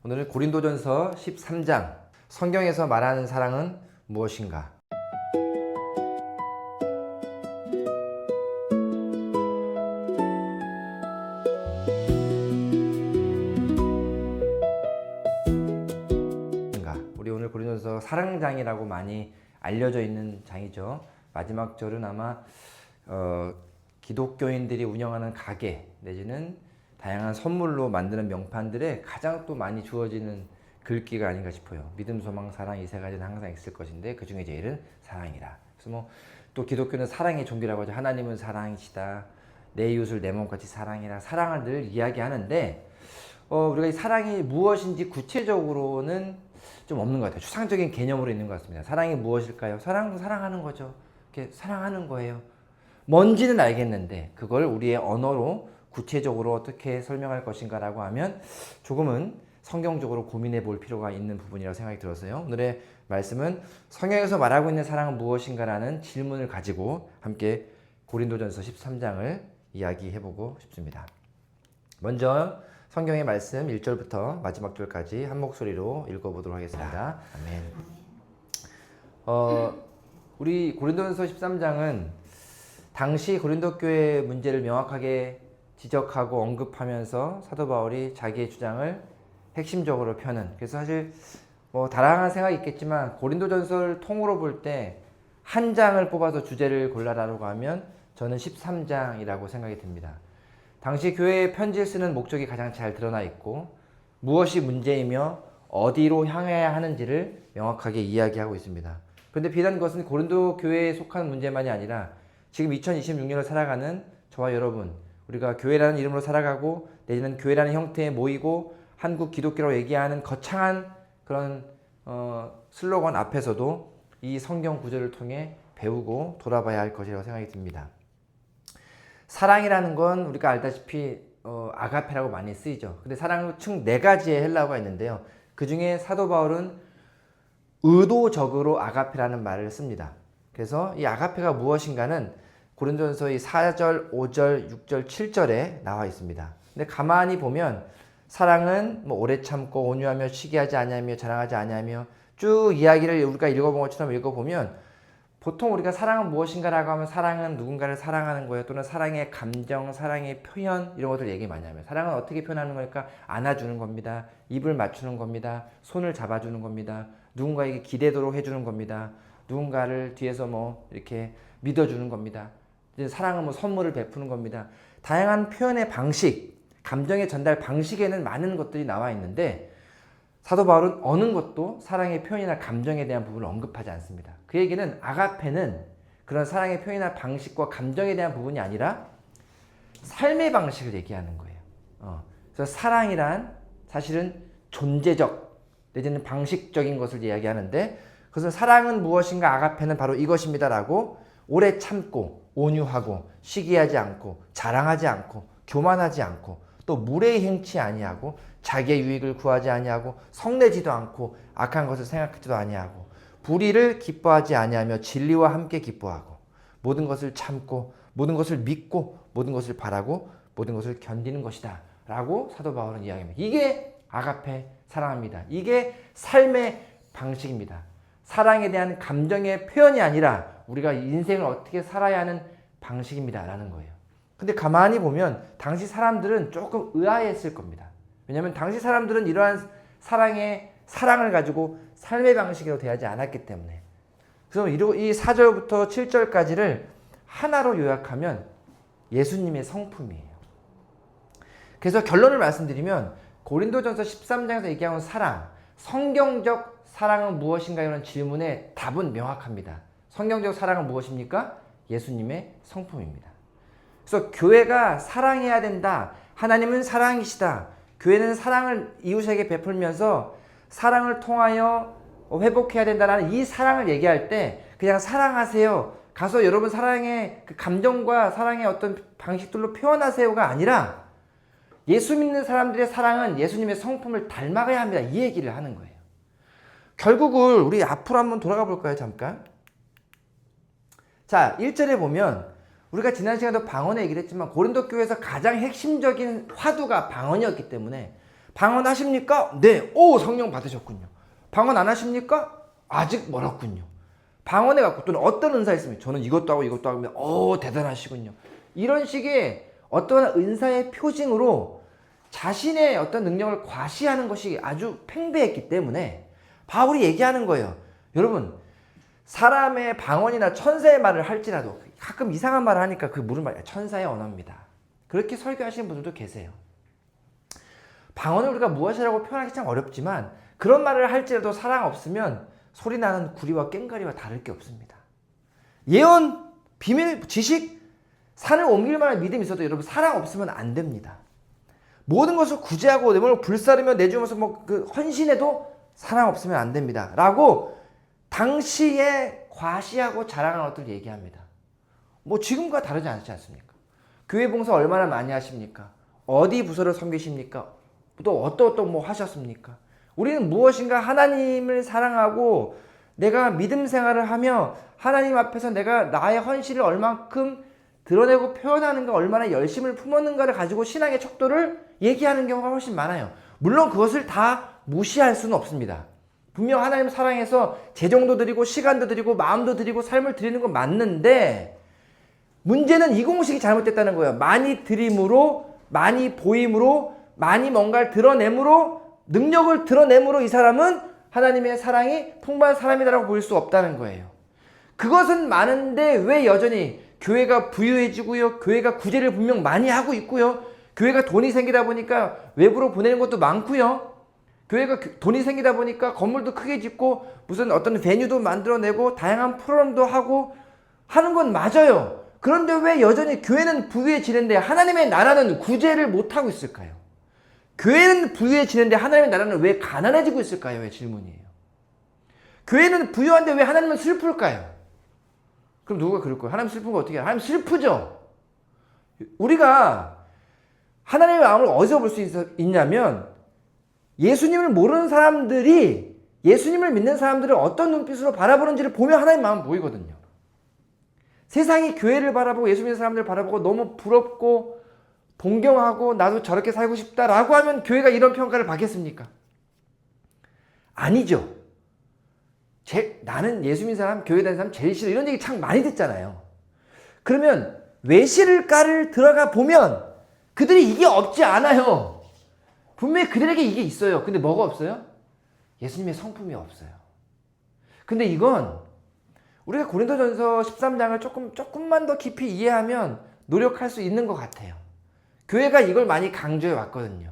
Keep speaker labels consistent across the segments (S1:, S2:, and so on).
S1: 오늘은 고린도전서 13장 성경에서 말하는 사랑은 무엇인가? 우리 오늘 고린도전서 사랑장이라고 많이 알려져 있는 장이죠. 마지막 절은 아마 기독교인들이 운영하는 가게 내지는 다양한 선물로 만드는 명판들에 가장 또 많이 주어지는 글귀가 아닌가 싶어요. 믿음, 소망, 사랑 이 세 가지는 항상 있을 것인데 그 중에 제일은 사랑이라. 그래서 또 기독교는 사랑의 종교라고 하죠. 하나님은 사랑이시다. 내 이웃을 내 몸같이 사랑이라. 사랑을 늘 이야기하는데 우리가 이 사랑이 무엇인지 구체적으로는 좀 없는 것 같아요. 추상적인 개념으로 있는 것 같습니다. 사랑이 무엇일까요? 사랑하는 거죠. 이렇게 사랑하는 거예요. 뭔지는 알겠는데 그걸 우리의 언어로 구체적으로 어떻게 설명할 것인가라고 하면 조금은 성경적으로 고민해 볼 필요가 있는 부분이라고 생각이 들어서요. 오늘의 말씀은 성경에서 말하고 있는 사랑은 무엇인가라는 질문을 가지고 함께 고린도전서 13장을 이야기해 보고 싶습니다. 먼저 성경의 말씀 1절부터 마지막 절까지 한 목소리로 읽어보도록 하겠습니다. 아멘. 우리 고린도전서 13장은 당시 고린도 교회의 문제를 명확하게 지적하고 언급하면서 사도 바울이 자기의 주장을 핵심적으로 펴는, 그래서 사실 다양한 생각이 있겠지만 고린도전서를 통으로 볼 때 한 장을 뽑아서 주제를 골라라고 하면 저는 13장이라고 생각이 듭니다. 당시 교회에 편지를 쓰는 목적이 가장 잘 드러나 있고 무엇이 문제이며 어디로 향해야 하는지를 명확하게 이야기하고 있습니다. 그런데 비단 그것은 고린도 교회에 속한 문제만이 아니라 지금 2026년을 살아가는 저와 여러분, 우리가 교회라는 이름으로 살아가고 내지는 교회라는 형태에 모이고 한국 기독교로 얘기하는 거창한 그런 슬로건 앞에서도 이 성경 구절을 통해 배우고 돌아봐야 할 것이라고 생각이 듭니다. 사랑이라는 건 우리가 알다시피 아가페라고 많이 쓰이죠. 근데 사랑은 총 4가지의 헬라어가 있는데요. 그 중에 사도 바울은 의도적으로 아가페라는 말을 씁니다. 그래서 이 아가페가 무엇인가는 고린도전서의 4절, 5절, 6절, 7절에 나와 있습니다. 근데 가만히 보면 사랑은 오래 참고 온유하며 시기하지 아니하며 자랑하지 아니하며 쭉 이야기를 우리가 읽어본 것처럼 읽어보면 보통 우리가 사랑은 무엇인가라고 하면 사랑은 누군가를 사랑하는 거예요. 또는 사랑의 감정, 사랑의 표현 이런 것들 얘기 많이 하면 사랑은 어떻게 표현하는 거니까 안아주는 겁니다. 입을 맞추는 겁니다. 손을 잡아주는 겁니다. 누군가에게 기대도록 해주는 겁니다. 누군가를 뒤에서 이렇게 믿어주는 겁니다. 이제 사랑은 선물을 베푸는 겁니다. 다양한 표현의 방식, 감정의 전달 방식에는 많은 것들이 나와 있는데 사도 바울은 어느 것도 사랑의 표현이나 감정에 대한 부분을 언급하지 않습니다. 그 얘기는 아가페는 그런 사랑의 표현이나 방식과 감정에 대한 부분이 아니라 삶의 방식을 얘기하는 거예요. 그래서 사랑이란 사실은 존재적 내지는 방식적인 것을 이야기하는데 그것은 사랑은 무엇인가 아가페는 바로 이것입니다라고 오래 참고 온유하고 시기하지 않고 자랑하지 않고 교만하지 않고 또 무례히 행치 아니하고 자기의 유익을 구하지 아니하고 성내지도 않고 악한 것을 생각하지도 아니하고 불의를 기뻐하지 아니하며 진리와 함께 기뻐하고 모든 것을 참고 모든 것을 믿고 모든 것을 바라고 모든 것을 견디는 것이다 라고 사도 바울은 이야기합니다. 이게 아가페 사랑합니다. 이게 삶의 방식입니다. 사랑에 대한 감정의 표현이 아니라 우리가 인생을 어떻게 살아야 하는 방식입니다 라는 거예요. 근데 가만히 보면 당시 사람들은 조금 의아했을 겁니다. 왜냐하면 당시 사람들은 이러한 사랑을 가지고 삶의 방식으로 대하지 않았기 때문에. 그래서 이 4절부터 7절까지를 하나로 요약하면 예수님의 성품이에요. 그래서 결론을 말씀드리면 고린도전서 13장에서 얘기하는 사랑, 성경적 사랑은 무엇인가 이런 질문의 답은 명확합니다. 성경적 사랑은 무엇입니까? 예수님의 성품입니다. 그래서 교회가 사랑해야 된다. 하나님은 사랑이시다. 교회는 사랑을 이웃에게 베풀면서 사랑을 통하여 회복해야 된다는 이 사랑을 얘기할 때 그냥 사랑하세요. 가서 여러분 사랑의 그 감정과 사랑의 어떤 방식들로 표현하세요가 아니라 예수 믿는 사람들의 사랑은 예수님의 성품을 닮아가야 합니다. 이 얘기를 하는 거예요. 결국을 우리 앞으로 한번 돌아가 볼까요? 잠깐. 자, 1절에 보면 우리가 지난 시간에도 방언의 얘기를 했지만 고린도 교회에서 가장 핵심적인 화두가 방언이었기 때문에 방언하십니까? 네. 오, 성령 받으셨군요. 방언 안 하십니까? 아직 멀었군요. 방언해 갖고 또는 어떤 은사 있으면 저는 이것도 하고 이것도 하면 대단하시군요. 이런 식의 어떤 은사의 표징으로 자신의 어떤 능력을 과시하는 것이 아주 팽배했기 때문에 바울이 얘기하는 거예요. 여러분, 사람의 방언이나 천사의 말을 할지라도 가끔 이상한 말을 하니까 그 물은 말 천사의 언어입니다. 그렇게 설교하시는 분들도 계세요. 방언을 우리가 무엇이라고 표현하기 참 어렵지만 그런 말을 할지라도 사랑 없으면 소리 나는 구리와 꽹과리와 다를 게 없습니다. 예언, 비밀, 지식, 산을 옮길 만한 믿음이 있어도 여러분 사랑 없으면 안 됩니다. 모든 것을 구제하고 내 몸을 불사르며 내주면서 헌신해도 사랑 없으면 안 됩니다. 라고 당시에 과시하고 자랑하는 것들 얘기합니다. 지금과 다르지 않지 않습니까? 교회 봉사 얼마나 많이 하십니까? 어디 부서를 섬기십니까? 또 어떤 하셨습니까? 우리는 무엇인가 하나님을 사랑하고 내가 믿음 생활을 하며 하나님 앞에서 내가 나의 헌신을 얼만큼 드러내고 표현하는가, 얼마나 열심을 품었는가를 가지고 신앙의 척도를 얘기하는 경우가 훨씬 많아요. 물론 그것을 다 무시할 수는 없습니다. 분명 하나님 사랑해서 재정도 드리고 시간도 드리고 마음도 드리고 삶을 드리는 건 맞는데 문제는 이 공식이 잘못됐다는 거예요. 많이 드림으로, 많이 보임으로, 많이 뭔가를 드러내므로, 능력을 드러내므로 이 사람은 하나님의 사랑이 풍부한 사람이라고 보일 수 없다는 거예요. 그것은 많은데 왜 여전히 교회가 부유해지고요, 교회가 구제를 분명 많이 하고 있고요, 교회가 돈이 생기다 보니까 외부로 보내는 것도 많고요, 교회가 돈이 생기다 보니까 건물도 크게 짓고 무슨 어떤 베뉴도 만들어내고 다양한 프로그램도 하고 하는 건 맞아요. 그런데 왜 여전히 교회는 부유해지는데 하나님의 나라는 구제를 못하고 있을까요? 교회는 부유해지는데 하나님의 나라는 왜 가난해지고 있을까요? 왜 질문이에요. 교회는 부유한데 왜 하나님은 슬플까요? 그럼 누가 그럴 거예요? 하나님 슬픈 거 어떻게 해요? 하나님 슬프죠? 우리가 하나님의 마음을 어디서 볼 수 있냐면 예수님을 모르는 사람들이 예수님을 믿는 사람들을 어떤 눈빛으로 바라보는지를 보면 하나님의 마음은 보이거든요. 세상이 교회를 바라보고 예수 믿는 사람들을 바라보고 너무 부럽고 동경하고 나도 저렇게 살고 싶다라고 하면 교회가 이런 평가를 받겠습니까? 아니죠. 나는 예수 믿는 사람, 교회 다니는 사람 제일 싫어. 이런 얘기 참 많이 듣잖아요. 그러면 외실가를 들어가 보면 그들이 이게 없지 않아요. 분명히 그들에게 이게 있어요. 근데 뭐가 없어요? 예수님의 성품이 없어요. 근데 이건 우리가 고린도전서 13장을 조금만 더 깊이 이해하면 노력할 수 있는 것 같아요. 교회가 이걸 많이 강조해 왔거든요.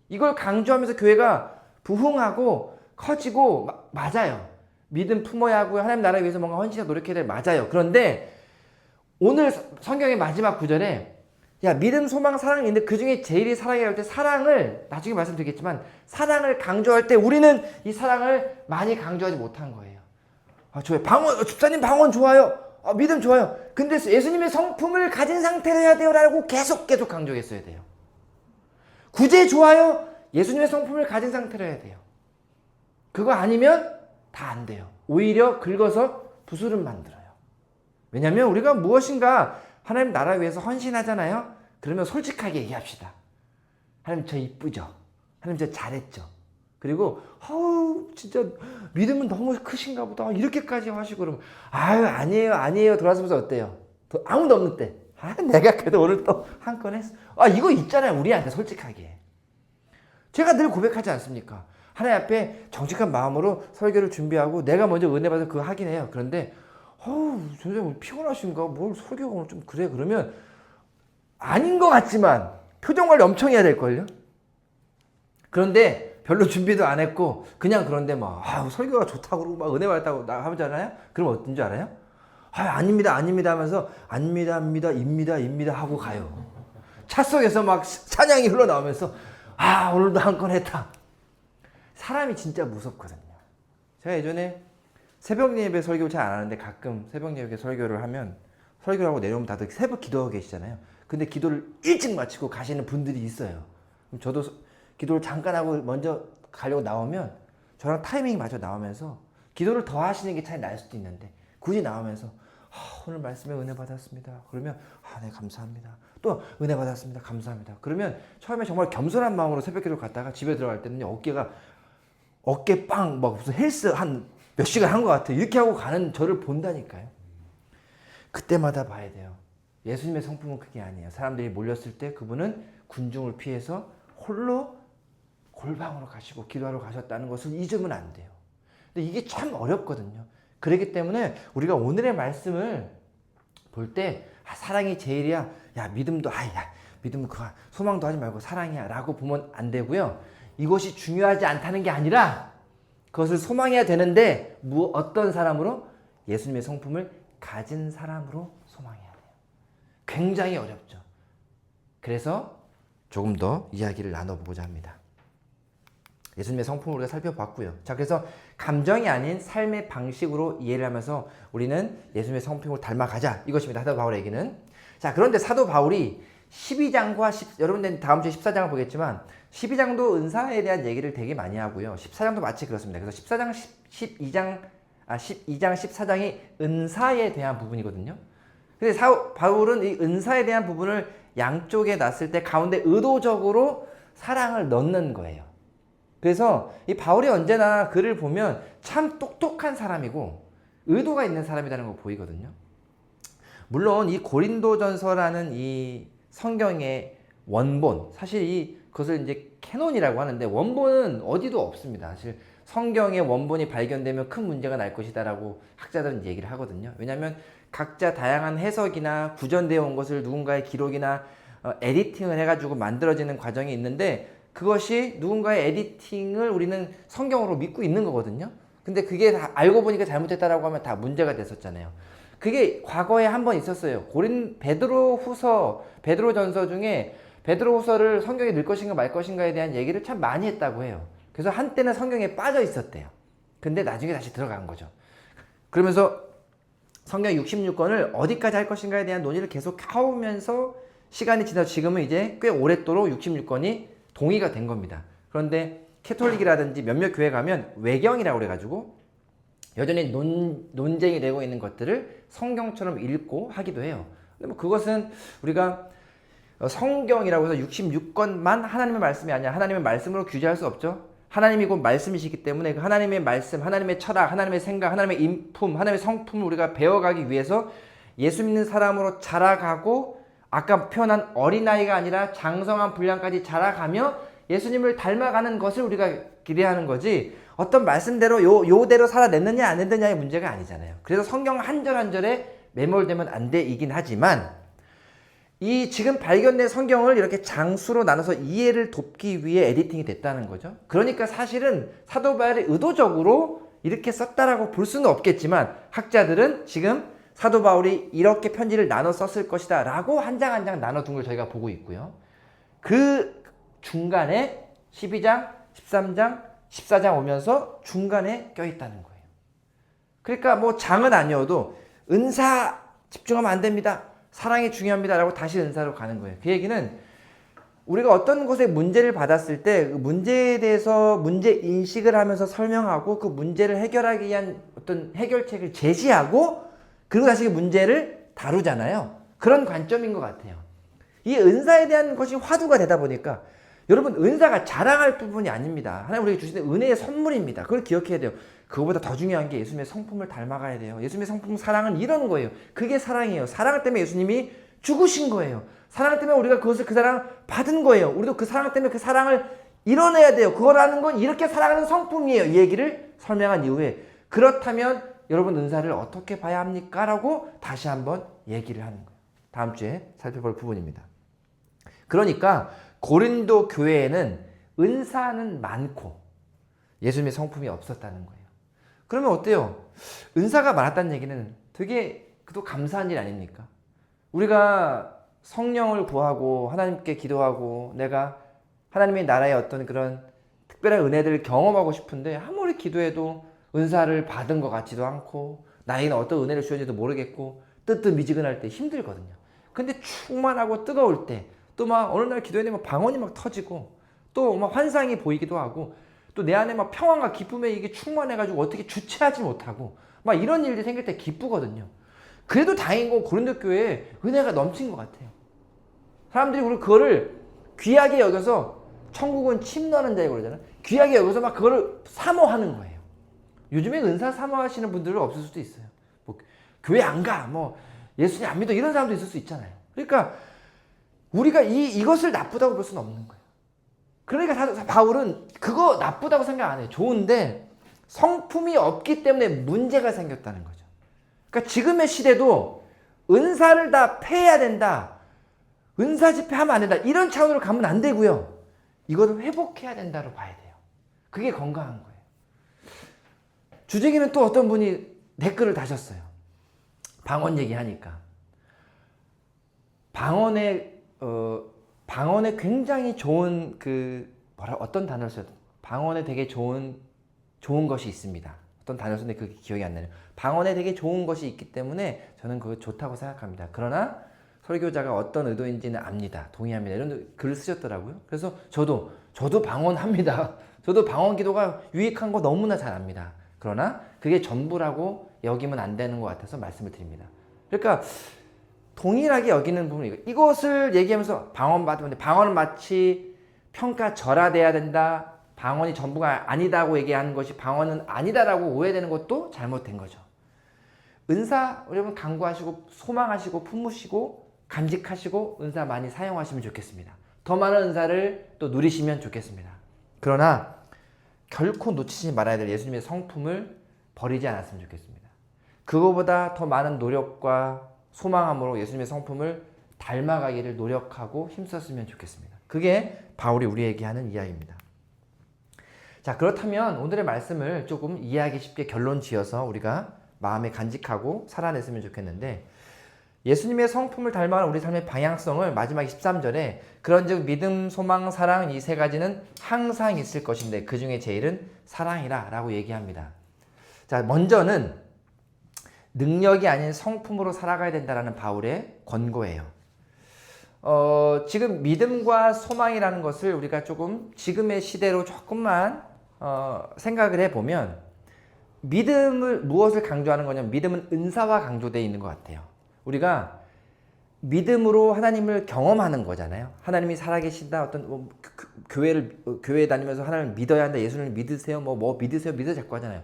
S1: 이걸 강조하면서 교회가 부흥하고 커지고 맞아요. 믿음 품어야 하고 하나님 나라를 위해서 뭔가 헌신하고 노력해야 될 맞아요. 그런데 오늘 성경의 마지막 구절에 믿음, 소망, 사랑이 있는데 그 중에 제일이 사랑이라고 할 때 사랑을 나중에 말씀드리겠지만 사랑을 강조할 때 우리는 이 사랑을 많이 강조하지 못한 거예요. 좋아요. 집사님 방언 좋아요. 믿음 좋아요. 근데 예수님의 성품을 가진 상태로 해야 돼요 라고 계속 강조했어야 돼요. 구제 좋아요. 예수님의 성품을 가진 상태로 해야 돼요. 그거 아니면 다 안 돼요. 오히려 긁어서 부스름 만들어요. 왜냐하면 우리가 무엇인가 하나님 나라 위해서 헌신하잖아요. 그러면 솔직하게 얘기합시다. 하나님 저 이쁘죠? 하나님 저 잘했죠? 그리고 진짜 믿음은 너무 크신가 보다 이렇게까지 하시고 그러면 아니에요 돌아서면서 어때요? 아무도 없는 때 내가 그래도 오늘 또 한 건 했어. 이거 있잖아요. 우리한테 솔직하게. 제가 늘 고백하지 않습니까? 하나님 앞에 정직한 마음으로 설교를 준비하고 내가 먼저 은혜 받아서 그거 하긴 해요. 그런데 선생님 피곤하신가? 뭘 설교가 오늘 좀 그래? 그러면 아닌 것 같지만 표정 관리 엄청 해야 될걸요? 그런데 별로 준비도 안 했고 그냥 그런데 설교가 좋다고 그러고 막 은혜 받았다고 하잖아요? 그럼 어떤 줄 알아요? 아닙니다 하면서 입니다 하고 가요. 차 속에서 막 찬양이 흘러나오면서 오늘도 한 건 했다. 사람이 진짜 무섭거든요. 제가 예전에 새벽 예배 설교를 잘 안 하는데 가끔 새벽 예배 설교를 하면 설교를 하고 내려오면 다들 새벽 기도하고 계시잖아요. 근데 기도를 일찍 마치고 가시는 분들이 있어요. 그럼 저도 기도를 잠깐 하고 먼저 가려고 나오면 저랑 타이밍이 맞춰 나오면서 기도를 더 하시는 게 차라리 나을 수도 있는데 굳이 나오면서 오늘 말씀에 은혜 받았습니다. 그러면 네 감사합니다. 또 은혜 받았습니다. 감사합니다. 그러면 처음에 정말 겸손한 마음으로 새벽기도 갔다가 집에 들어갈 때는 어깨 빵 막 무슨 헬스 한 몇 시간 한 것 같아. 이렇게 하고 가는 저를 본다니까요. 그때마다 봐야 돼요. 예수님의 성품은 그게 아니에요. 사람들이 몰렸을 때 그분은 군중을 피해서 홀로 골방으로 가시고 기도하러 가셨다는 것을 잊으면 안 돼요. 근데 이게 참 어렵거든요. 그렇기 때문에 우리가 오늘의 말씀을 볼 때 사랑이 제일이야. 야 믿음도 믿음은 소망도 하지 말고 사랑이야 라고 보면 안 되고요. 이것이 중요하지 않다는 게 아니라 그것을 소망해야 되는데 어떤 사람으로? 예수님의 성품을 가진 사람으로 소망해야 돼요. 굉장히 어렵죠. 그래서 조금 더 이야기를 나눠보고자 합니다. 예수님의 성품을 우리가 살펴봤고요. 자, 그래서 감정이 아닌 삶의 방식으로 이해를 하면서 우리는 예수님의 성품을 닮아가자. 이것입니다. 사도 바울의 얘기는. 자, 그런데 사도 바울이 12장과 여러분들 다음 주에 14장을 보겠지만 12장도 은사에 대한 얘기를 되게 많이 하고요. 14장도 마치 그렇습니다. 그래서 14장, 12장, 14장이 은사에 대한 부분이거든요. 근데 바울은 이 은사에 대한 부분을 양쪽에 놨을 때 가운데 의도적으로 사랑을 넣는 거예요. 그래서 이 바울이 언제나 글을 보면 참 똑똑한 사람이고 의도가 있는 사람이라는 거 보이거든요. 물론 이 고린도전서라는 이 성경의 원본, 사실 그것을 이제 캐논이라고 하는데 원본은 어디도 없습니다. 사실 성경의 원본이 발견되면 큰 문제가 날 것이다라고 학자들은 얘기를 하거든요. 왜냐하면 각자 다양한 해석이나 구전되어 온 것을 누군가의 기록이나 에디팅을 해가지고 만들어지는 과정이 있는데 그것이 누군가의 에디팅을 우리는 성경으로 믿고 있는 거거든요. 근데 그게 다 알고 보니까 잘못됐다라고 하면 다 문제가 됐었잖아요. 그게 과거에 한 번 있었어요. 베드로전서 중에 베드로후서를 성경에 넣을 것인가 말 것인가에 대한 얘기를 참 많이 했다고 해요. 그래서 한때는 성경에 빠져 있었대요. 근데 나중에 다시 들어간 거죠. 그러면서 성경 66권을 어디까지 할 것인가에 대한 논의를 계속 해오면서 시간이 지나서 지금은 이제 꽤 오랫도록 66권이 동의가 된 겁니다. 그런데 캐톨릭이라든지 몇몇 교회 가면 외경이라고 그래가지고 여전히 논쟁이 되고 있는 것들을 성경처럼 읽고 하기도 해요. 근데 뭐 그것은 우리가 성경이라고 해서 66권만 하나님의 말씀이 아니야. 하나님의 말씀으로 규제할 수 없죠. 하나님이 곧 말씀이시기 때문에 그 하나님의 말씀, 하나님의 철학, 하나님의 생각, 하나님의 인품, 하나님의 성품을 우리가 배워가기 위해서 예수 믿는 사람으로 자라가고 아까 표현한 어린아이가 아니라 장성한 분량까지 자라가며 예수님을 닮아가는 것을 우리가 기대하는 거지 어떤 말씀대로 요대로 살아냈느냐 안 했느냐의 문제가 아니잖아요. 그래서 성경 한 절 한 절에 매몰되면 안 되이긴 하지만 이 지금 발견된 성경을 이렇게 장수로 나눠서 이해를 돕기 위해 에디팅이 됐다는 거죠. 그러니까 사실은 사도 바울이 의도적으로 이렇게 썼다라고 볼 수는 없겠지만 학자들은 지금 사도 바울이 이렇게 편지를 나눠 썼을 것이다 라고 한 장 한 장 나눠둔 걸 저희가 보고 있고요. 그 중간에 12장, 13장, 14장 오면서 중간에 껴있다는 거예요. 그러니까 뭐 장은 아니어도 은사 집중하면 안 됩니다. 사랑이 중요합니다 라고 다시 은사로 가는 거예요. 그 얘기는 우리가 어떤 것에 문제를 받았을 때 그 문제에 대해서 문제 인식을 하면서 설명하고 그 문제를 해결하기 위한 어떤 해결책을 제시하고 그리고 다시 그 문제를 다루잖아요. 그런 관점인 것 같아요. 이 은사에 대한 것이 화두가 되다 보니까 여러분 은사가 자랑할 부분이 아닙니다. 하나님 우리에게 주시는 은혜의 선물입니다. 그걸 기억해야 돼요. 그거보다 더 중요한 게 예수님의 성품을 닮아가야 돼요. 예수님의 성품 사랑은 이런 거예요. 그게 사랑이에요. 사랑 때문에 예수님이 죽으신 거예요. 사랑 때문에 우리가 그 사랑을 받은 거예요. 우리도 그 사랑 때문에 그 사랑을 이뤄내야 돼요. 그거라는 건 이렇게 사랑하는 성품이에요. 이 얘기를 설명한 이후에 그렇다면 여러분 은사를 어떻게 봐야 합니까? 라고 다시 한번 얘기를 하는 거예요. 다음 주에 살펴볼 부분입니다. 그러니까 고린도 교회에는 은사는 많고 예수님의 성품이 없었다는 거예요. 그러면 어때요? 은사가 많았다는 얘기는 되게 또 감사한 일 아닙니까? 우리가 성령을 구하고 하나님께 기도하고 내가 하나님의 나라의 어떤 그런 특별한 은혜들을 경험하고 싶은데 아무리 기도해도 은사를 받은 것 같지도 않고 나에게는 어떤 은혜를 주었는지도 모르겠고 뜨뜻미지근할 때 힘들거든요. 근데 충만하고 뜨거울 때 또 막 어느 날 기도했는데 막 방언이 막 터지고 또 막 환상이 보이기도 하고 또 내 안에 막 평안과 기쁨에 이게 충만해가지고 어떻게 주체하지 못하고 막 이런 일들이 생길 때 기쁘거든요. 그래도 다행인 건 고린도 교회에 은혜가 넘친 것 같아요. 사람들이 우리 그거를 귀하게 여겨서 천국은 침노하는 자이고 그러잖아요. 귀하게 여겨서 막 그거를 사모하는 거예요. 요즘에 은사 사모하시는 분들은 없을 수도 있어요. 뭐 교회 안 가, 뭐 예수님 안 믿어 이런 사람도 있을 수 있잖아요. 그러니까 우리가 이것을 나쁘다고 볼 수는 없는 거예요. 그러니까 바울은 그거 나쁘다고 생각 안 해요. 좋은데 성품이 없기 때문에 문제가 생겼다는 거죠. 그러니까 지금의 시대도 은사를 다 폐해야 된다. 은사 집회하면 안 된다. 이런 차원으로 가면 안 되고요. 이거를 회복해야 된다고 봐야 돼요. 그게 건강한 거예요. 주제기는 또 어떤 분이 댓글을 다셨어요. 방언 얘기하니까. 방언에 굉장히 좋은 어떤 단어를 써요? 방언에 되게 좋은 것이 있습니다. 어떤 단어를 썼는데 그게 기억이 안 나요. 방언에 되게 좋은 것이 있기 때문에 저는 그거 좋다고 생각합니다. 그러나 설교자가 어떤 의도인지는 압니다. 동의합니다. 이런 글을 쓰셨더라고요. 그래서 저도 방언합니다. 저도 방언 기도가 유익한 거 너무나 잘 압니다. 그러나 그게 전부라고 여기면 안 되는 것 같아서 말씀을 드립니다. 그러니까 동일하게 여기는 부분이 이것을 얘기하면서 방언 받으면 방언은 마치 평가절하돼야 된다. 방언이 전부가 아니다고 얘기하는 것이 방언은 아니다라고 오해되는 것도 잘못된 거죠. 은사 여러분 간구하시고 소망하시고 품으시고 간직하시고 은사 많이 사용하시면 좋겠습니다. 더 많은 은사를 또 누리시면 좋겠습니다. 그러나 결코 놓치지 말아야 될 예수님의 성품을 버리지 않았으면 좋겠습니다. 그거보다 더 많은 노력과 소망함으로 예수님의 성품을 닮아가기를 노력하고 힘썼으면 좋겠습니다. 그게 바울이 우리에게 하는 이야기입니다. 자, 그렇다면 오늘의 말씀을 조금 이해하기 쉽게 결론 지어서 우리가 마음에 간직하고 살아냈으면 좋겠는데, 예수님의 성품을 닮아가는 우리 삶의 방향성을 마지막 13절에 그런즉 믿음, 소망, 사랑 이 세 가지는 항상 있을 것인데 그 중에 제일은 사랑이라 라고 얘기합니다. 자, 먼저는 능력이 아닌 성품으로 살아가야 된다는 바울의 권고예요. 지금 믿음과 소망이라는 것을 우리가 조금 지금의 시대로 조금만 생각을 해보면, 믿음을 무엇을 강조하는 거냐면 믿음은 은사와 강조되어 있는 것 같아요. 우리가 믿음으로 하나님을 경험하는 거잖아요. 하나님이 살아계신다. 어떤 교회 다니면서 하나님을 믿어야 한다. 예수님을 믿으세요. 뭐 믿으세요. 자꾸 하잖아요.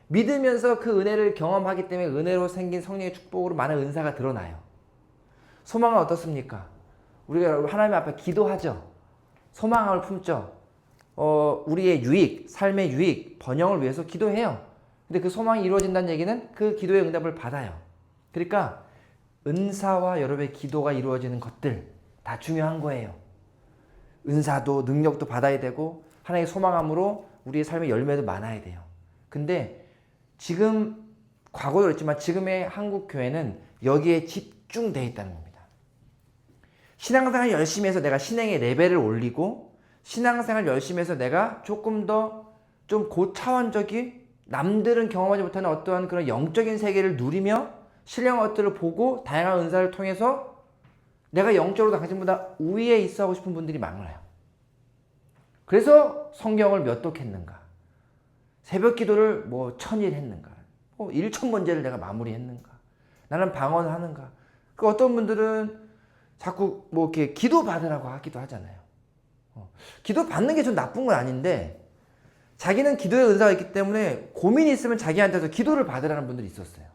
S1: 믿으면서 그 은혜를 경험하기 때문에 은혜로 생긴 성령의 축복으로 많은 은사가 드러나요. 소망은 어떻습니까? 우리가 하나님 앞에 기도하죠. 소망을 품죠. 우리의 유익, 삶의 유익, 번영을 위해서 기도해요. 근데 그 소망이 이루어진다는 얘기는 그 기도의 응답을 받아요. 그러니까 은사와 여러분의 기도가 이루어지는 것들 다 중요한 거예요. 은사도 능력도 받아야 되고 하나님의 소망함으로 우리의 삶의 열매도 많아야 돼요. 근데 지금 과거도 그랬지만 지금의 한국 교회는 여기에 집중되어 있다는 겁니다. 신앙생활 열심히 해서 내가 신앙의 레벨을 올리고 신앙생활 열심히 해서 내가 조금 더 좀 고차원적인 남들은 경험하지 못하는 어떠한 그런 영적인 세계를 누리며 신령한 것들을 보고 다양한 은사를 통해서 내가 영적으로 당신보다 우위에 있어 하고 싶은 분들이 많아요. 그래서 성경을 몇 독 했는가? 새벽 기도를 1000일 했는가? 1000번제를 내가 마무리했는가? 나는 방언하는가? 그 어떤 분들은 자꾸 이렇게 기도 받으라고 하기도 하잖아요. 기도 받는 게 좀 나쁜 건 아닌데 자기는 기도의 은사가 있기 때문에 고민이 있으면 자기한테서 기도를 받으라는 분들이 있었어요.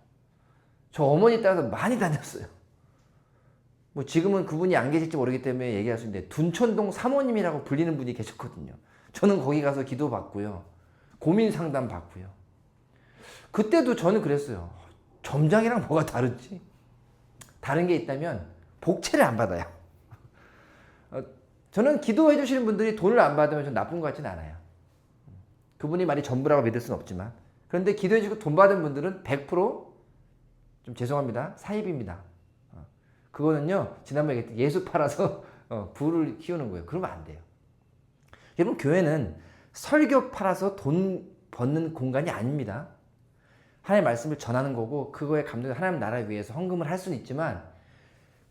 S1: 저 어머니 따라서 많이 다녔어요. 지금은 그분이 안 계실지 모르기 때문에 얘기할 수 있는데 둔촌동 사모님이라고 불리는 분이 계셨거든요. 저는 거기 가서 기도 받고요. 고민 상담 받고요. 그때도 저는 그랬어요. 점장이랑 뭐가 다르지? 다른 게 있다면 복채를 안 받아요. 저는 기도해 주시는 분들이 돈을 안 받으면 좀 나쁜 것 같지는 않아요. 그분이 말이 전부라고 믿을 수는 없지만, 그런데 기도해 주고 돈 받은 분들은 100% 죄송합니다. 사입입니다. 그거는요, 지난번에 얘기했던 예수 팔아서 부를 키우는 거예요. 그러면 안 돼요. 여러분, 교회는 설교 팔아서 돈 버는 공간이 아닙니다. 하나님의 말씀을 전하는 거고 그거에 감동해서 하나님 나라를 위해서 헌금을 할 수는 있지만,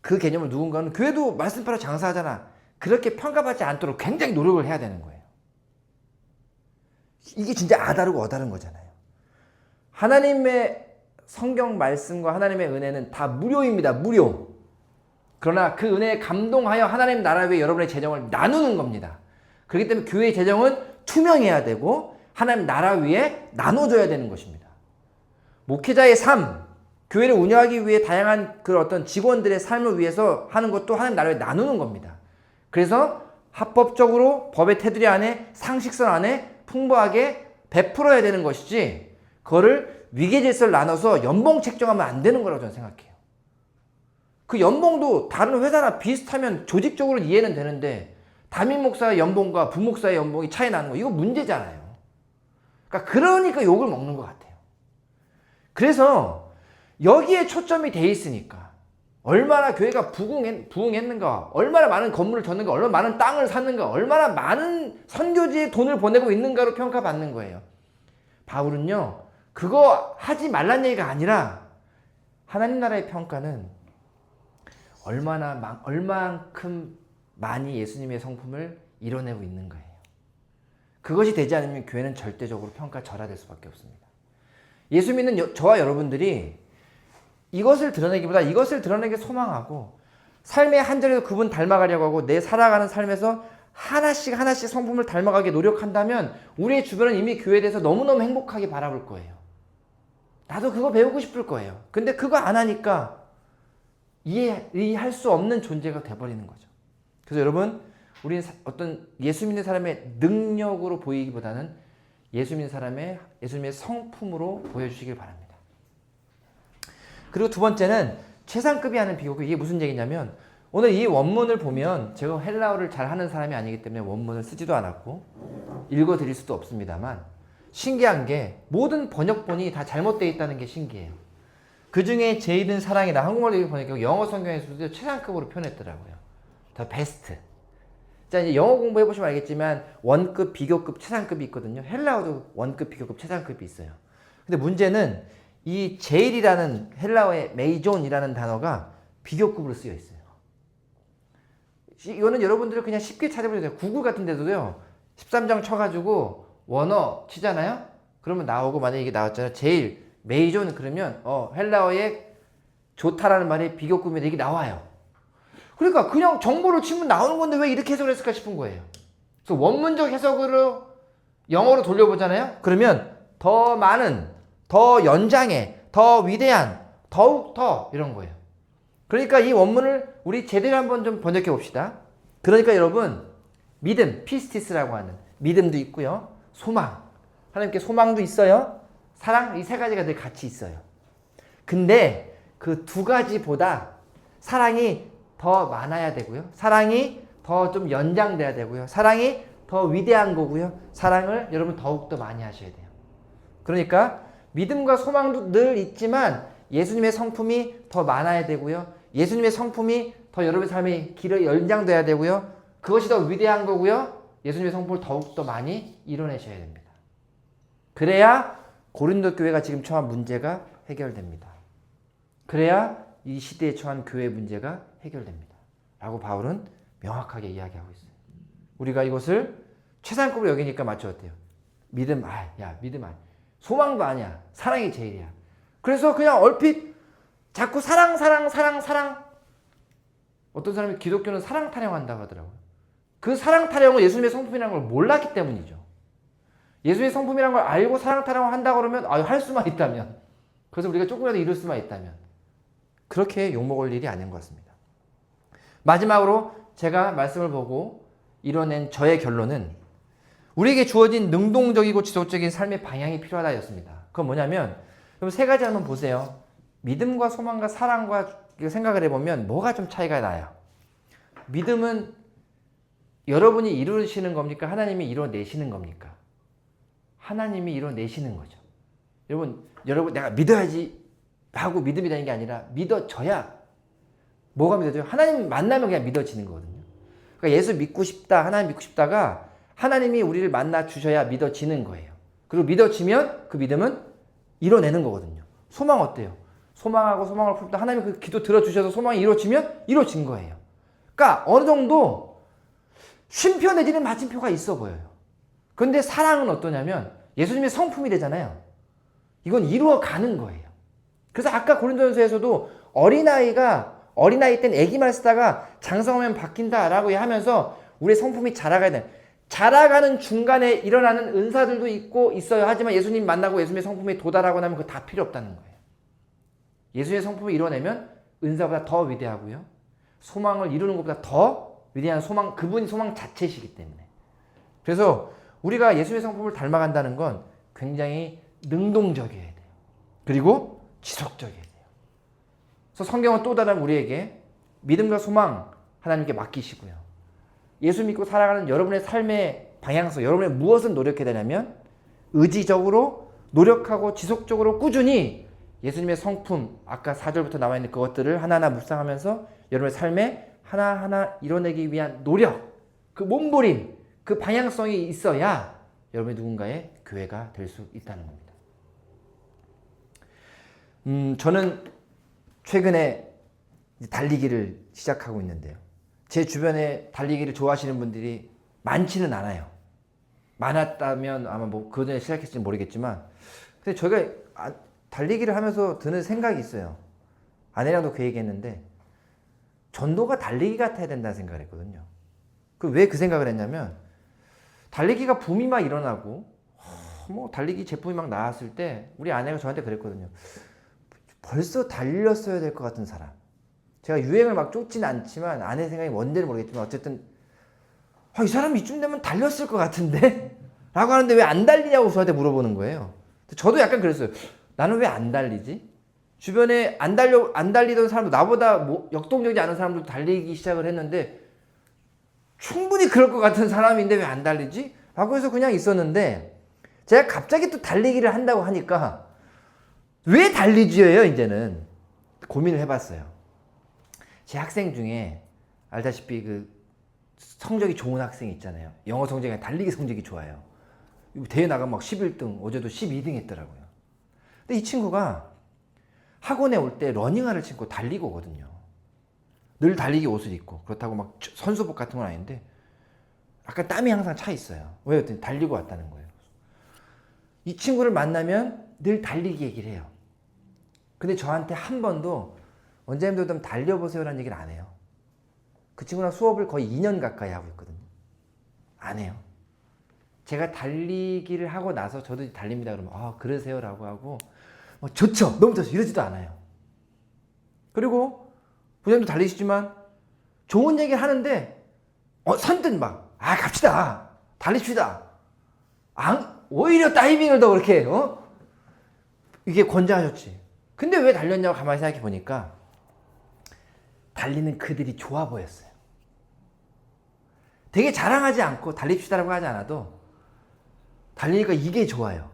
S1: 그 개념을 누군가는 교회도 말씀 팔아 장사하잖아. 그렇게 평가받지 않도록 굉장히 노력을 해야 되는 거예요. 이게 진짜 아다르고 어다른 거잖아요. 하나님의 성경 말씀과 하나님의 은혜는 다 무료입니다. 무료. 그러나 그 은혜에 감동하여 하나님 나라 위해 여러분의 재정을 나누는 겁니다. 그렇기 때문에 교회의 재정은 투명해야 되고 하나님 나라 위에 나눠줘야 되는 것입니다. 목회자의 삶, 교회를 운영하기 위해 다양한 그 어떤 직원들의 삶을 위해서 하는 것도 하나님 나라 위에 나누는 겁니다. 그래서 합법적으로 법의 테두리 안에 상식선 안에 풍부하게 베풀어야 되는 것이지 그거를 위계질서를 나눠서 연봉 책정하면 안 되는 거라고 저는 생각해요. 그 연봉도 다른 회사나 비슷하면 조직적으로 이해는 되는데 담임 목사의 연봉과 부목사의 연봉이 차이 나는 거 이거 문제잖아요. 그러니까 욕을 먹는 것 같아요. 그래서 여기에 초점이 돼 있으니까 얼마나 교회가 부흥했는가, 얼마나 많은 건물을 졌는가, 얼마나 많은 땅을 샀는가, 얼마나 많은 선교지에 돈을 보내고 있는가로 평가받는 거예요. 바울은요 그거 하지 말란 얘기가 아니라 하나님 나라의 평가는 얼만큼 많이 예수님의 성품을 이뤄내고 있는 거예요. 그것이 되지 않으면 교회는 절대적으로 평가절하될 수밖에 없습니다. 예수 믿는 저와 여러분들이 이것을 드러내기보다 이것을 드러내기 소망하고 삶의 한 절에도 그분 닮아가려고 하고 내 살아가는 삶에서 하나씩 성품을 닮아가게 노력한다면 우리의 주변은 이미 교회에 대해서 너무너무 행복하게 바라볼 거예요. 나도 그거 배우고 싶을 거예요. 근데 그거 안 하니까 이해할 수 없는 존재가 돼버리는 거죠. 그래서 여러분 우리는 어떤 예수 믿는 사람의 능력으로 보이기보다는 예수 믿는 사람의 예수님의 성품으로 보여주시길 바랍니다. 그리고 두 번째는 최상급이 하는 비교급. 이게 무슨 얘기냐면 오늘 이 원문을 보면 제가 헬라어를 잘하는 사람이 아니기 때문에 원문을 쓰지도 않았고 읽어드릴 수도 없습니다만 신기한 게 모든 번역본이 다 잘못되어 있다는 게 신기해요. 그 중에 제일은 사랑이다. 한국말로 번역하고 영어 성경에서도 최상급으로 표현했더라고요. 더 베스트. 자, 이제 영어 공부해 보시면 알겠지만 원급, 비교급, 최상급이 있거든요. 헬라어도 원급, 비교급, 최상급이 있어요. 근데 문제는 이 제일이라는 헬라어의 메이존이라는 단어가 비교급으로 쓰여 있어요. 이거는 여러분들이 그냥 쉽게 찾아보셔도 돼요. 구글 같은 데도요. 13장 쳐가지고 원어 치잖아요. 그러면 나오고 만약에 이게 나왔잖아요. 제일, 메이존 그러면 헬라어의 좋다라는 말이 비교급인데 이게 나와요. 그러니까 그냥 정보를 치면 나오는 건데 왜 이렇게 해석을 했을까 싶은 거예요. 그래서 원문적 해석으로 영어로 돌려보잖아요. 그러면 더 많은, 더 연장해, 더 위대한, 더욱 더 이런 거예요. 그러니까 이 원문을 우리 제대로 한번 좀 번역해 봅시다. 그러니까 여러분 믿음, 피스티스라고 하는 믿음도 있고요. 소망, 하나님께 소망도 있어요. 사랑, 이 세 가지가 늘 같이 있어요. 근데 그 두 가지보다 사랑이 더 많아야 되고요. 사랑이 더 좀 연장돼야 되고요. 사랑이 더 위대한 거고요. 사랑을 여러분 더욱더 많이 하셔야 돼요. 그러니까 믿음과 소망도 늘 있지만 예수님의 성품이 더 많아야 되고요. 예수님의 성품이 더 여러분의 삶에 길어 연장돼야 되고요. 그것이 더 위대한 거고요. 예수님의 성품을 더욱더 많이 이뤄내셔야 됩니다. 그래야 고린도 교회가 지금 처한 문제가 해결됩니다. 그래야 이 시대에 처한 교회 문제가 해결됩니다. 라고 바울은 명확하게 이야기하고 있어요. 우리가 이것을 최상급으로 여기니까 맞춰왔대요. 믿음, 믿음 아니야. 소망도 아니야. 사랑이 제일이야. 그래서 그냥 얼핏 자꾸 사랑. 어떤 사람이 기독교는 사랑 타령한다고 하더라고요. 그 사랑 타령은 예수님의 성품이라는 걸 몰랐기 때문이죠. 예수님의 성품이라는 걸 알고 사랑 타령을 한다고 그러면 할 수만 있다면, 그래서 우리가 조금이라도 이룰 수만 있다면 그렇게 욕먹을 일이 아닌 것 같습니다. 마지막으로 제가 말씀을 보고 이뤄낸 저의 결론은 우리에게 주어진 능동적이고 지속적인 삶의 방향이 필요하다였습니다. 그건 뭐냐면 세 가지 한번 보세요. 믿음과 소망과 사랑과 생각을 해보면 뭐가 좀 차이가 나요. 믿음은 여러분이 이루시는 겁니까? 하나님이 이뤄내시는 겁니까? 하나님이 이뤄내시는 거죠. 여러분 내가 믿어야지 하고 믿음이 되는 게 아니라 믿어져야 뭐가 믿어져요? 하나님 만나면 그냥 믿어지는 거거든요. 그러니까 예수 믿고 싶다, 하나님 믿고 싶다가 하나님이 우리를 만나 주셔야 믿어지는 거예요. 그리고 믿어지면 그 믿음은 이뤄내는 거거든요. 소망 어때요? 소망하고 소망을 풀다 하나님이 그 기도 들어주셔서 소망이 이루어지면 이루어진 거예요. 그러니까 어느 정도 쉼표 내지는 마침표가 있어 보여요. 그런데 사랑은 어떠냐면 예수님의 성품이 되잖아요. 이건 이루어가는 거예요. 그래서 아까 고린도전서에서도 어린아이가 어린아이 땐 애기만 쓰다가 장성하면 바뀐다라고 하면서 우리의 성품이 자라가야 돼. 자라가는 중간에 일어나는 은사들도 있고 있어요. 하지만 예수님 만나고 예수님의 성품에 도달하고 나면 그거 다 필요 없다는 거예요. 예수님의 성품을 이뤄내면 은사보다 더 위대하고요. 소망을 이루는 것보다 더 위대한 소망, 그분이 소망 자체시기 때문에. 그래서 우리가 예수님의 성품을 닮아간다는 건 굉장히 능동적이어야 돼요. 그리고 지속적이어야 돼요. 그래서 성경은 또 다른 우리에게 믿음과 소망 하나님께 맡기시고요. 예수 믿고 살아가는 여러분의 삶의 방향성, 여러분의 무엇을 노력해야 되냐면 의지적으로 노력하고 지속적으로 꾸준히 예수님의 성품, 아까 4절부터 나와 있는 그것들을 하나하나 묵상하면서 여러분의 삶에 하나하나 이뤄내기 위한 노력, 그 몸부림, 그 방향성이 있어야 여러분이 누군가의 교회가 될 수 있다는 겁니다. 저는 최근에 달리기를 시작하고 있는데요. 제 주변에 달리기를 좋아하시는 분들이 많지는 않아요. 많았다면 아마 뭐 그 전에 시작했을지 모르겠지만, 근데 저희가 달리기를 하면서 드는 생각이 있어요. 아내랑도 그 얘기했는데 전도가 달리기 같아야 된다는 생각을 했거든요. 왜 그 생각을 했냐면 달리기가 붐이 막 일어나고 뭐 달리기 제품이 막 나왔을 때 우리 아내가 저한테 그랬거든요. 벌써 달렸어야 될 것 같은 사람. 제가 유행을 막 쫓지는 않지만 아내 생각이 뭔지는 모르겠지만 어쨌든 이 사람 이쯤 되면 달렸을 것 같은데? 라고 하는데 왜 안 달리냐고 저한테 물어보는 거예요. 저도 약간 그랬어요. 나는 왜 안 달리지? 주변에 안 달리던 사람도 나보다 역동적이지 않은 사람도 달리기 시작을 했는데 충분히 그럴 것 같은 사람인데 왜 안 달리지? 라고 해서 그냥 있었는데 제가 갑자기 또 달리기를 한다고 하니까 왜 달리지예요 이제는? 고민을 해봤어요. 제 학생 중에 알다시피 그 성적이 좋은 학생이 있잖아요. 영어 성적이 아니라 달리기 성적이 좋아요. 대회 나가면 막 11등, 어제도 12등 했더라고요. 근데 이 친구가 학원에 올 때 러닝화를 신고 달리고 오거든요. 늘 달리기 옷을 입고. 그렇다고 막 선수복 같은 건 아닌데 약간 땀이 항상 차 있어요. 왜 그랬더니 달리고 왔다는 거예요. 이 친구를 만나면 늘 달리기 얘기를 해요. 근데 저한테 한 번도 원장님도 좀 달려보세요라는 얘기를 안 해요. 그 친구랑 수업을 거의 2년 가까이 하고 있거든요. 안 해요. 제가 달리기를 하고 나서 저도 달립니다 그러면 그러세요 라고 하고 좋죠, 너무 좋죠 이러지도 않아요. 그리고 부장님도 달리시지만 좋은 얘기를 하는데 선뜻 막 갑시다 달립시다 오히려 다이빙을 더 그렇게 이게 권장하셨지. 근데 왜 달렸냐고 가만히 생각해 보니까 달리는 그들이 좋아 보였어요. 되게 자랑하지 않고 달립시다라고 하지 않아도 달리니까 이게 좋아요.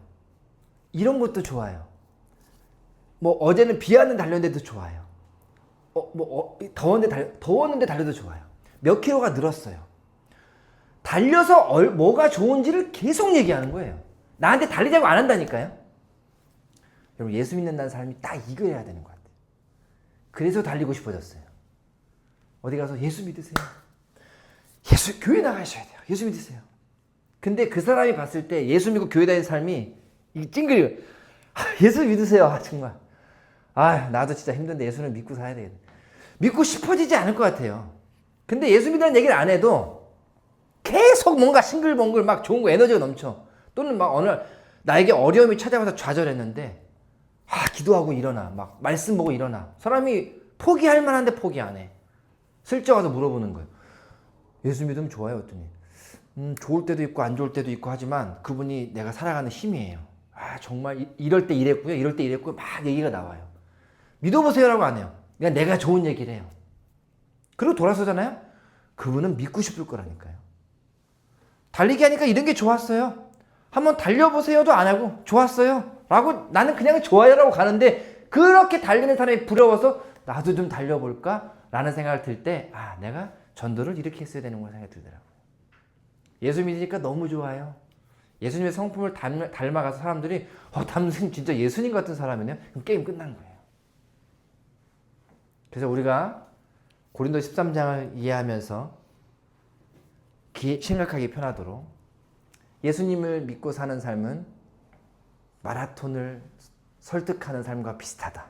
S1: 이런 것도 좋아요. 뭐 어제는 비 왔는데 달렸는데도 좋아요. 더웠는데 달려도 좋아요. 몇 킬로가 늘었어요. 달려서 뭐가 좋은지를 계속 얘기하는 거예요. 나한테 달리자고 안 한다니까요. 여러분 예수 믿는다는 사람이 딱 이거여야 되는 것 같아요. 그래서 달리고 싶어졌어요. 어디 가서 예수 믿으세요. 교회 나가셔야 돼요. 예수 믿으세요. 근데 그 사람이 봤을 때 예수 믿고 교회 다니는 삶이 찡그리고 예수 믿으세요. 정말 나도 진짜 힘든데 예수는 믿고 살아야 되겠다. 믿고 싶어지지 않을 것 같아요. 근데 예수 믿으라는 얘기를 안 해도 계속 뭔가 싱글벙글 막 좋은 거 에너지가 넘쳐. 또는 막 어느 날 나에게 어려움이 찾아와서 좌절했는데 기도하고 일어나. 막 말씀 보고 일어나. 사람이 포기할 만한데 포기 안 해. 슬쩍 와서 물어보는 거예요. 예수 믿으면 좋아요? 했더니 좋을 때도 있고 안 좋을 때도 있고 하지만 그분이 내가 살아가는 힘이에요. 정말 이럴 때 이랬고요. 이럴 때 이랬고요. 막 얘기가 나와요. 믿어보세요라고 안 해요. 그냥 내가 좋은 얘기를 해요. 그리고 돌아서잖아요. 그분은 믿고 싶을 거라니까요. 달리기 하니까 이런 게 좋았어요. 한번 달려보세요도 안 하고 좋았어요 라고 나는 그냥 좋아요라고 가는데 그렇게 달리는 사람이 부러워서 나도 좀 달려볼까? 라는 생각을 들 때 내가 전도를 이렇게 했어야 되는구나 생각이 들더라고요. 예수 믿으니까 너무 좋아요. 예수님의 성품을 닮아가서 사람들이 담임 진짜 예수님 같은 사람이네요. 그럼 게임 끝난 거예요. 그래서 우리가 고린도 13장을 이해하면서 생각하기 편하도록 예수님을 믿고 사는 삶은 마라톤을 설득하는 삶과 비슷하다.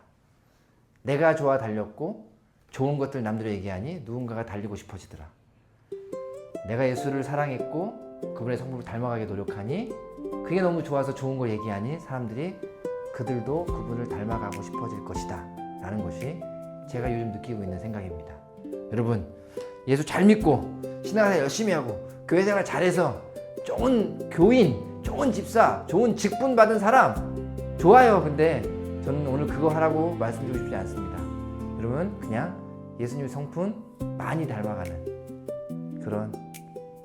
S1: 내가 좋아 달렸고 좋은 것들 남들이 얘기하니 누군가가 달리고 싶어지더라. 내가 예수를 사랑했고 그분의 성품을 닮아가게 노력하니 그게 너무 좋아서 좋은 걸 얘기하니 사람들이 그들도 그분을 닮아가고 싶어질 것이다 라는 것이 제가 요즘 느끼고 있는 생각입니다. 여러분, 예수 잘 믿고 신앙생활 열심히 하고 교회생활 잘해서 좋은 교인, 좋은 집사, 좋은 직분 받은 사람 좋아요. 근데 저는 오늘 그거 하라고 말씀드리고 싶지 않습니다. 여러분, 그냥 예수님의 성품 많이 닮아가는 그런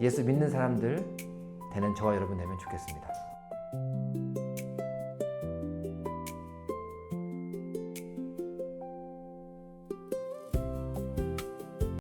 S1: 예수 믿는 사람들 되는 저와 여러분 되면 좋겠습니다.